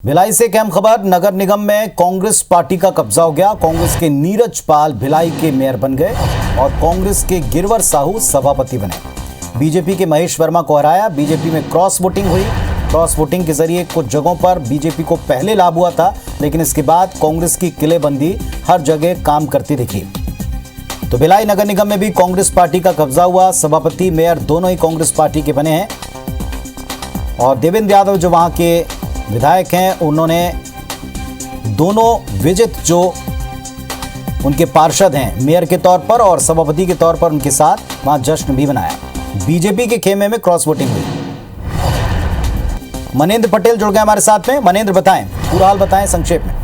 भिलाई से एक अहम खबर। नगर निगम में कांग्रेस पार्टी का कब्जा हो गया। कांग्रेस के नीरज पाल भिलाई के मेयर बन गए और कांग्रेस के गिरवर साहू सभापति बने। बीजेपी के महेश वर्मा को हराया। बीजेपी में क्रॉस वोटिंग हुई। क्रॉस वोटिंग के जरिए कुछ जगहों पर बीजेपी को पहले लाभ हुआ था, लेकिन इसके बाद कांग्रेस की किलेबंदी हर जगह काम करती दिखी। तो भिलाई नगर निगम में भी कांग्रेस पार्टी का कब्जा हुआ। सभापति मेयर दोनों ही कांग्रेस पार्टी के बने हैं और देवेंद्र यादव जो वहां के विधायक हैं, उन्होंने दोनों विजित जो उनके पार्षद हैं मेयर के तौर पर और सभापति के तौर पर, उनके साथ वहां जश्न भी मनाया। बीजेपी के खेमे में क्रॉस वोटिंग हुई। मनेंद्र पटेल जुड़ गए हमारे साथ में। मनेंद्र, बताएं, पूरा हाल बताएं संक्षेप में।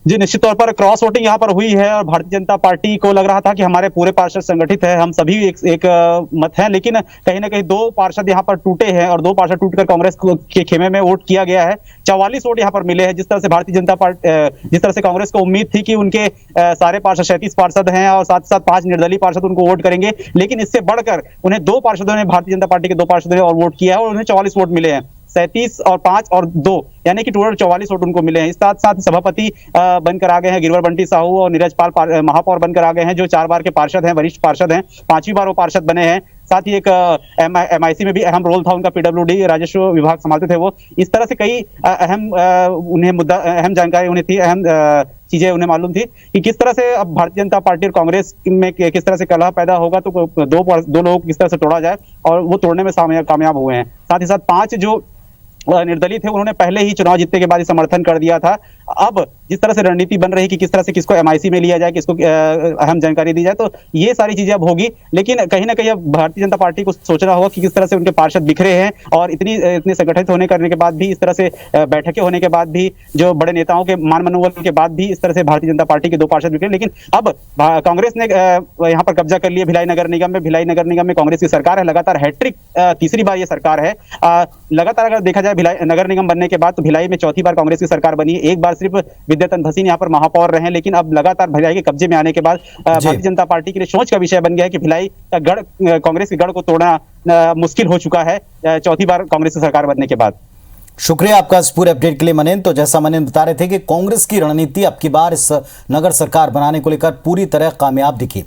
जी, निश्चित तौर पर क्रॉस वोटिंग यहाँ पर हुई है और भारतीय जनता पार्टी को लग रहा था कि हमारे पूरे पार्षद संगठित है, हम सभी एक मत हैं, लेकिन कहीं ना कहीं दो पार्षद यहाँ पर टूटे हैं और दो पार्षद टूटकर कांग्रेस के खेमे में वोट किया गया है। 44 वोट यहाँ पर मिले हैं। जिस तरह से भारतीय जनता पार्टी, जिस तरह से कांग्रेस को उम्मीद थी कि उनके सारे पार्षद 37 पार्षद हैं और साथ साथ 5 निर्दलीय पार्षद उनको वोट करेंगे, लेकिन इससे बढ़कर उन्हें दो पार्षदों ने, भारतीय जनता पार्टी के दो पार्षदों ने और वोट किया है और उन्हें 44 वोट मिले हैं। 37 और 5 और 2 यानी कि टोटल 44 वोट उनको मिले हैं। इस साथ साथ सभापति बनकर आ गए हैं गिरवर बंटी साहू और नीरज पाल महापौर बनकर आ गए हैं, जो 4 बार के पार्षद हैं, वरिष्ठ पार्षद हैं, 5वीं बार वो पार्षद बने हैं। साथ ही एक MIC में भी अहम रोल था उनका, PWD राजस्व विभाग संभालते थे वो। इस तरह से कई अहम जानकारी उन्हें थी, अहम चीजें उन्हें मालूम थी कि किस तरह से अब भारतीय जनता पार्टी और कांग्रेस में किस तरह से कलह पैदा होगा, तो दो लोगों को किस तरह से तोड़ा जाए, और वो तोड़ने में कामयाब हुए हैं। साथ ही साथ 5 जो निर्दलीय थे, उन्होंने पहले ही चुनाव जीतने के बाद ही समर्थन कर दिया था। अब जिस तरह से रणनीति बन रही कि किस तरह से किसको MIC में लिया जाए, किसको अहम जानकारी दी जाए, तो ये सारी चीजें अब होगी। लेकिन कहीं ना कहीं अब भारतीय जनता पार्टी को सोचना होगा कि किस तरह से उनके पार्षद बिखरे हैं और इतने संगठित होने करने के बाद भी, इस तरह से बैठकें होने के बाद भी, जो बड़े नेताओं के मान मनोबल के बाद भी इस तरह से भारतीय जनता पार्टी के दो पार्षद बिखरे। लेकिन अब कांग्रेस ने यहाँ पर कब्जा कर लिया भिलाई नगर निगम में। भिलाई नगर निगम में कांग्रेस की सरकार है, लगातार हैट्रिक, तीसरी बार ये सरकार है। लगातार अगर देखा जाए भिलाई नगर निगम बनने के बाद, तो भिलाई में चौथी बार कांग्रेस की सरकार बनी है। एक बार सिर्फ विद्याधन भसीन यहाँ पर महापौर रहे, लेकिन अब लगातार भिलाई के कब्जे में आने के बाद भारतीय जनता पार्टी के लिए सोच का विषय बन गया है कि भिलाई का गढ़, कांग्रेस के गढ़ को तोड़ना मुश्किल हो चुका है चौथी बार कांग्रेस की सरकार बनने के बाद। शुक्रिया आपका इस पूरे अपडेट के लिए मनेंद्र। तो जैसा मनेंद्र बता रहे थे कि कांग्रेस की रणनीति अब की बार इस नगर सरकार बनाने को लेकर पूरी तरह कामयाब दिखी।